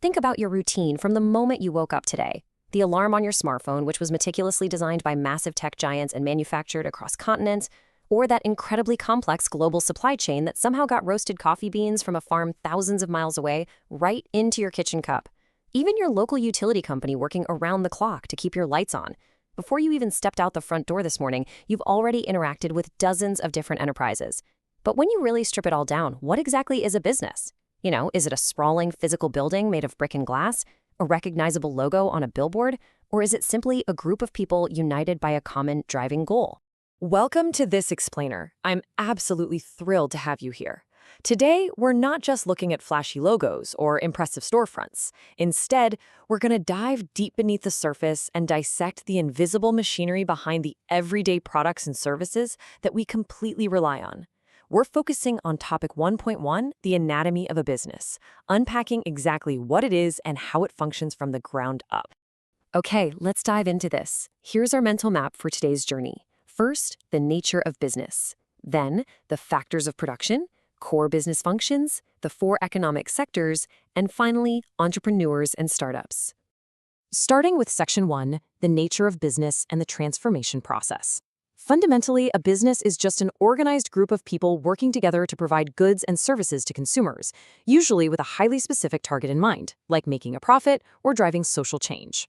Think about your routine from the moment you woke up today. The alarm on your smartphone, which was meticulously designed by massive tech giants and manufactured across continents, or that incredibly complex global supply chain that somehow got roasted coffee beans from a farm thousands of miles away right into your kitchen cup. Even your local utility company working around the clock to keep your lights on. Before you even stepped out the front door this morning, you've already interacted with dozens of different enterprises. But when you really strip it all down, what exactly is a business? Is it a sprawling physical building made of brick and glass, a recognizable logo on a billboard, or is it simply a group of people united by a common driving goal? Welcome to This Explainer. I'm absolutely thrilled to have you here. Today, we're not just looking at flashy logos or impressive storefronts. Instead, we're going to dive deep beneath the surface and dissect the invisible machinery behind the everyday products and services that we completely rely on. We're focusing on topic 1.1, the anatomy of a business, unpacking exactly what it is and how it functions from the ground up. Okay, let's dive into this. Here's our mental map for today's journey. First, the nature of business. Then, the factors of production, core business functions, the four economic sectors, and finally, entrepreneurs and startups. Starting with Section 1, the nature of business and the transformation process. Fundamentally, a business is just an organized group of people working together to provide goods and services to consumers, usually with a highly specific target in mind, like making a profit or driving social change.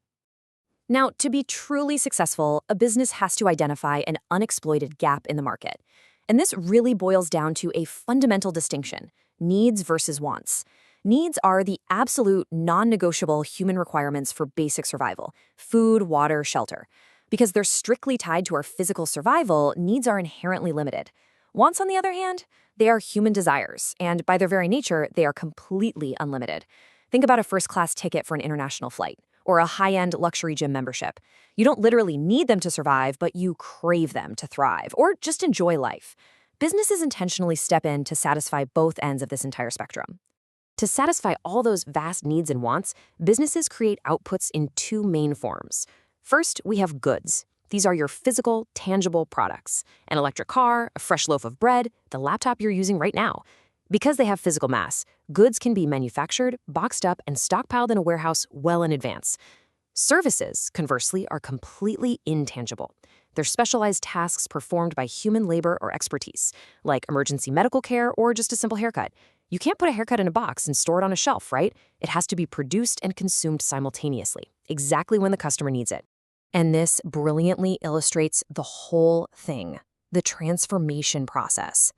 Now, to be truly successful, a business has to identify an unexploited gap in the market. And this really boils down to a fundamental distinction: needs versus wants. Needs are the absolute, non-negotiable human requirements for basic survival: food, water, shelter. Because they're strictly tied to our physical survival, needs are inherently limited. Wants, on the other hand, they are human desires, and by their very nature, they are completely unlimited. Think about a first-class ticket for an international flight, or a high-end luxury gym membership. You don't literally need them to survive, but you crave them to thrive, or just enjoy life. Businesses intentionally step in to satisfy both ends of this entire spectrum. To satisfy all those vast needs and wants, businesses create outputs in two main forms. First, we have goods. These are your physical, tangible products: an electric car, a fresh loaf of bread, the laptop you're using right now. Because they have physical mass, goods can be manufactured, boxed up, and stockpiled in a warehouse well in advance. Services, conversely, are completely intangible. They're specialized tasks performed by human labor or expertise, like emergency medical care or just a simple haircut. You can't put a haircut in a box and store it on a shelf, right? It has to be produced and consumed simultaneously, exactly when the customer needs it. And this brilliantly illustrates the whole thing: the transformation process.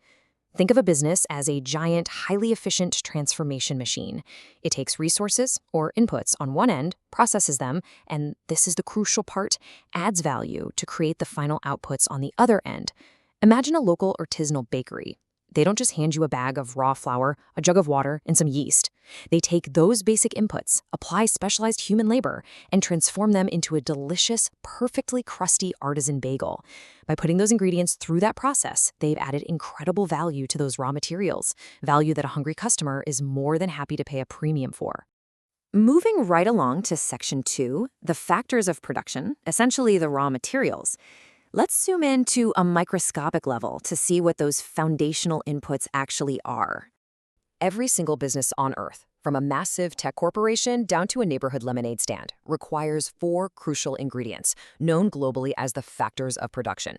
Think of a business as a giant, highly efficient transformation machine. It takes resources, or inputs, on one end, processes them, and this is the crucial part, adds value to create the final outputs on the other end. Imagine a local artisanal bakery. They don't just hand you a bag of raw flour, a jug of water, and some yeast. They take those basic inputs, apply specialized human labor, and transform them into a delicious, perfectly crusty artisan bagel. By putting those ingredients through that process, they've added incredible value to those raw materials, value that a hungry customer is more than happy to pay a premium for. Moving right along to Section 2, the factors of production, essentially the raw materials. Let's zoom in to a microscopic level to see what those foundational inputs actually are. Every single business on Earth, from a massive tech corporation down to a neighborhood lemonade stand, requires four crucial ingredients, known globally as the factors of production.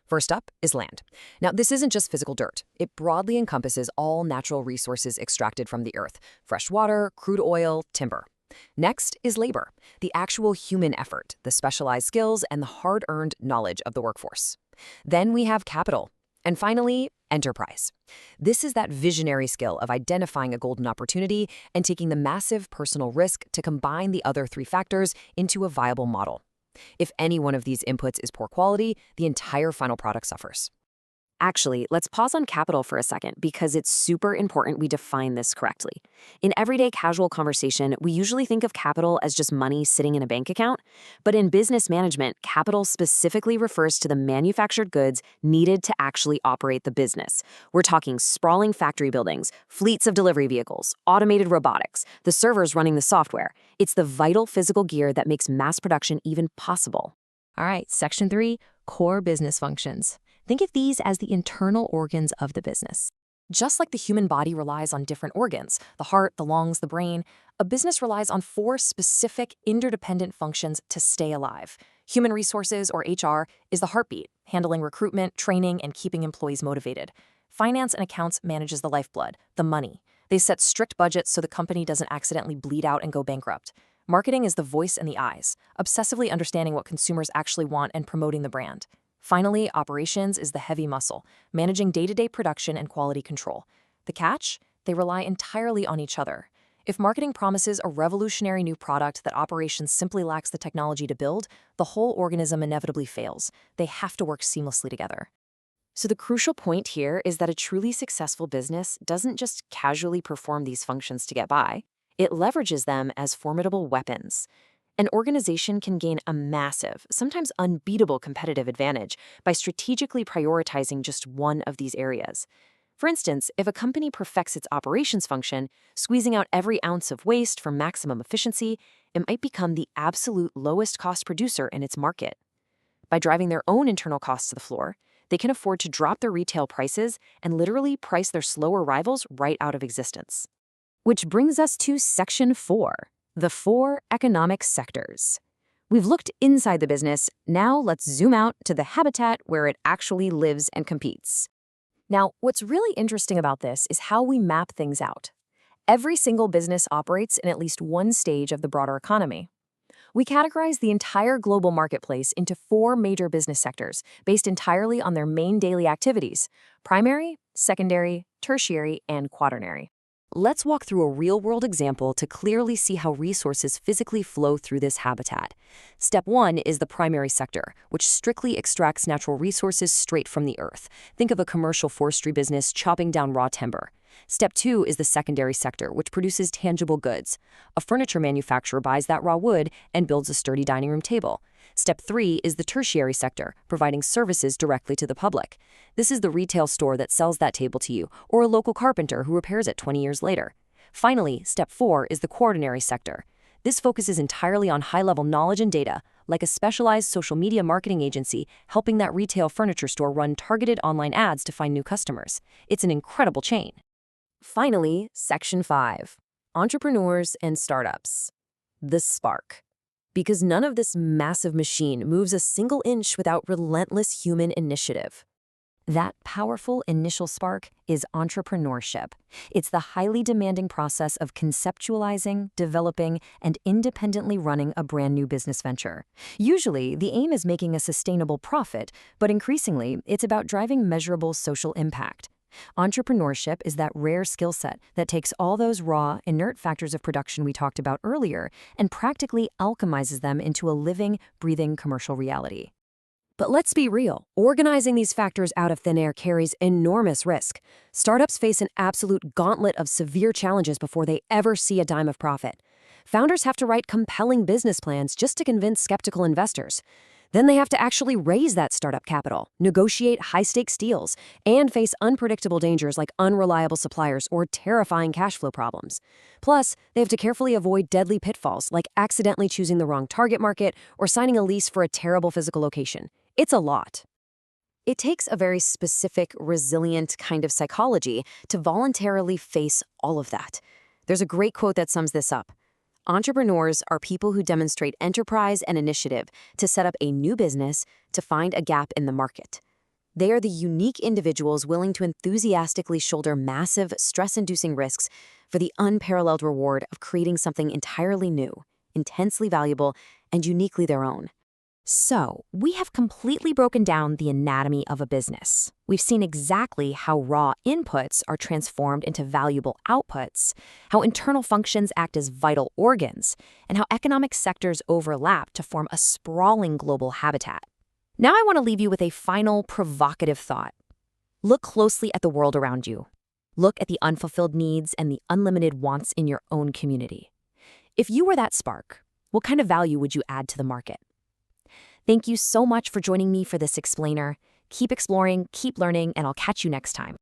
First up is land. Now, this isn't just physical dirt. It broadly encompasses all natural resources extracted from the earth: fresh water, crude oil, timber. Next is labor, the actual human effort, the specialized skills, and the hard-earned knowledge of the workforce. Then we have capital. And finally, enterprise. This is that visionary skill of identifying a golden opportunity and taking the massive personal risk to combine the other three factors into a viable model. If any one of these inputs is poor quality, the entire final product suffers. Actually, let's pause on capital for a second because it's super important we define this correctly. In everyday casual conversation, we usually think of capital as just money sitting in a bank account. But in business management, capital specifically refers to the manufactured goods needed to actually operate the business. We're talking sprawling factory buildings, fleets of delivery vehicles, automated robotics, the servers running the software. It's the vital physical gear that makes mass production even possible. All right, Section 3, core business functions. Think of these as the internal organs of the business. Just like the human body relies on different organs, the heart, the lungs, the brain, a business relies on 4 specific interdependent functions to stay alive. Human resources, or HR, is the heartbeat, handling recruitment, training, and keeping employees motivated. Finance and accounts manages the lifeblood, the money. They set strict budgets so the company doesn't accidentally bleed out and go bankrupt. Marketing is the voice and the eyes, obsessively understanding what consumers actually want and promoting the brand. Finally, operations is the heavy muscle, managing day-to-day production and quality control. The catch? They rely entirely on each other. If marketing promises a revolutionary new product that operations simply lacks the technology to build, the whole organism inevitably fails. They have to work seamlessly together. So the crucial point here is that a truly successful business doesn't just casually perform these functions to get by. It leverages them as formidable weapons. An organization can gain a massive, sometimes unbeatable competitive advantage by strategically prioritizing just one of these areas. For instance, if a company perfects its operations function, squeezing out every ounce of waste for maximum efficiency, it might become the absolute lowest cost producer in its market. By driving their own internal costs to the floor, they can afford to drop their retail prices and literally price their slower rivals right out of existence. Which brings us to Section 4. The 4 economic sectors. We've looked inside the business, now let's zoom out to the habitat where it actually lives and competes. Now, what's really interesting about this is how we map things out. Every single business operates in at least one stage of the broader economy. We categorize the entire global marketplace into 4 major business sectors based entirely on their main daily activities: primary, secondary, tertiary, and quaternary. Let's walk through a real-world example to clearly see how resources physically flow through this habitat. Step 1 is the primary sector, which strictly extracts natural resources straight from the earth. Think of a commercial forestry business chopping down raw timber. Step 2 is the secondary sector, which produces tangible goods. A furniture manufacturer buys that raw wood and builds a sturdy dining room table. Step 3 is the tertiary sector, providing services directly to the public. This is the retail store that sells that table to you, or a local carpenter who repairs it 20 years later. Finally, Step 4 is the quaternary sector. This focuses entirely on high-level knowledge and data, like a specialized social media marketing agency helping that retail furniture store run targeted online ads to find new customers. It's an incredible chain. Finally, Section 5. Entrepreneurs and startups. The spark. Because none of this massive machine moves a single inch without relentless human initiative. That powerful initial spark is entrepreneurship. It's the highly demanding process of conceptualizing, developing, and independently running a brand new business venture. Usually, the aim is making a sustainable profit, but increasingly, it's about driving measurable social impact. Entrepreneurship is that rare skill set that takes all those raw, inert factors of production we talked about earlier and practically alchemizes them into a living, breathing commercial reality. But let's be real, organizing these factors out of thin air carries enormous risk. Startups face an absolute gauntlet of severe challenges before they ever see a dime of profit. Founders have to write compelling business plans just to convince skeptical investors. Then they have to actually raise that startup capital, negotiate high-stakes deals, and face unpredictable dangers like unreliable suppliers or terrifying cash flow problems. Plus, they have to carefully avoid deadly pitfalls like accidentally choosing the wrong target market or signing a lease for a terrible physical location. It's a lot. It takes a very specific, resilient kind of psychology to voluntarily face all of that. There's a great quote that sums this up. Entrepreneurs are people who demonstrate enterprise and initiative to set up a new business to find a gap in the market. They are the unique individuals willing to enthusiastically shoulder massive, stress-inducing risks for the unparalleled reward of creating something entirely new, intensely valuable, and uniquely their own. So, we have completely broken down the anatomy of a business. We've seen exactly how raw inputs are transformed into valuable outputs, how internal functions act as vital organs, and how economic sectors overlap to form a sprawling global habitat. Now I want to leave you with a final provocative thought. Look closely at the world around you. Look at the unfulfilled needs and the unlimited wants in your own community. If you were that spark, what kind of value would you add to the market? Thank you so much for joining me for this explainer. Keep exploring, keep learning, and I'll catch you next time.